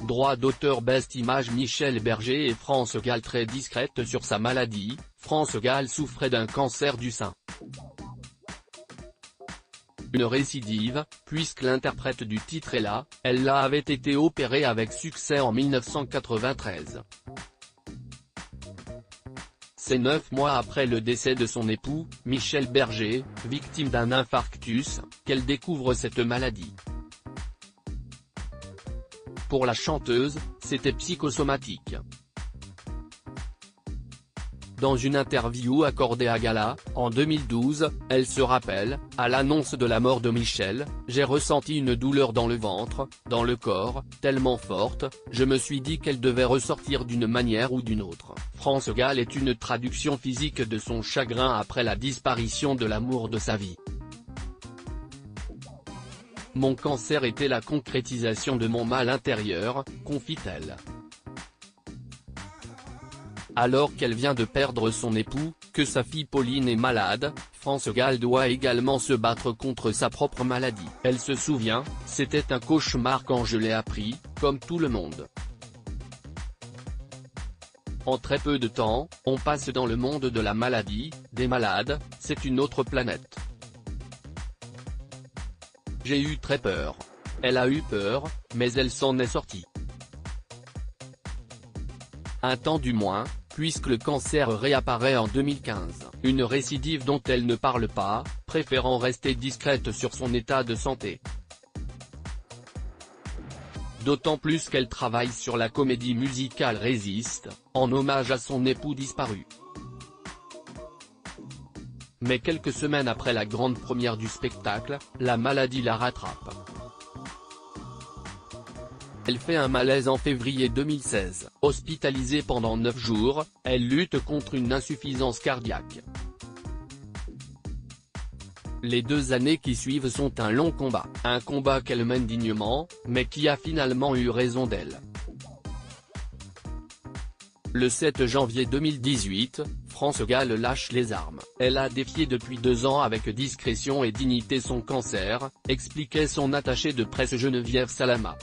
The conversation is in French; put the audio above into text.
Droit d'auteur Best Image Michel Berger et France Gall très discrète sur sa maladie. France Gall souffrait d'un cancer du sein. Une récidive, puisque l'interprète du titre est là, elle avait été opérée avec succès en 1993. C'est 9 mois après le décès de son époux, Michel Berger, victime d'un infarctus, qu'elle découvre cette maladie. Pour la chanteuse, c'était psychosomatique. Dans une interview accordée à Gala, en 2012, elle se rappelle, à l'annonce de la mort de Michel, « J'ai ressenti une douleur dans le ventre, dans le corps, tellement forte, je me suis dit qu'elle devait ressortir d'une manière ou d'une autre. » France Gall est une traduction physique de son chagrin après la disparition de l'amour de sa vie. « Mon cancer était la concrétisation de mon mal intérieur », confie-t-elle. Alors qu'elle vient de perdre son époux, que sa fille Pauline est malade, France Gall doit également se battre contre sa propre maladie. Elle se souvient, « C'était un cauchemar quand je l'ai appris, comme tout le monde. En très peu de temps, on passe dans le monde de la maladie, des malades, c'est une autre planète. J'ai eu très peur. Elle a eu peur, mais elle s'en est sortie. Un temps du moins, puisque le cancer réapparaît en 2015, une récidive dont elle ne parle pas, préférant rester discrète sur son état de santé. D'autant plus qu'elle travaille sur la comédie musicale Résiste, en hommage à son époux disparu. Mais quelques semaines après la grande première du spectacle, la maladie la rattrape. Elle fait un malaise en février 2016. Hospitalisée pendant 9 jours, elle lutte contre une insuffisance cardiaque. Les 2 années qui suivent sont un long combat. Un combat qu'elle mène dignement, mais qui a finalement eu raison d'elle. Le 7 janvier 2018, France Gall lâche les armes. Elle a défié depuis 2 ans avec discrétion et dignité son cancer, expliquait son attachée de presse Geneviève Salama.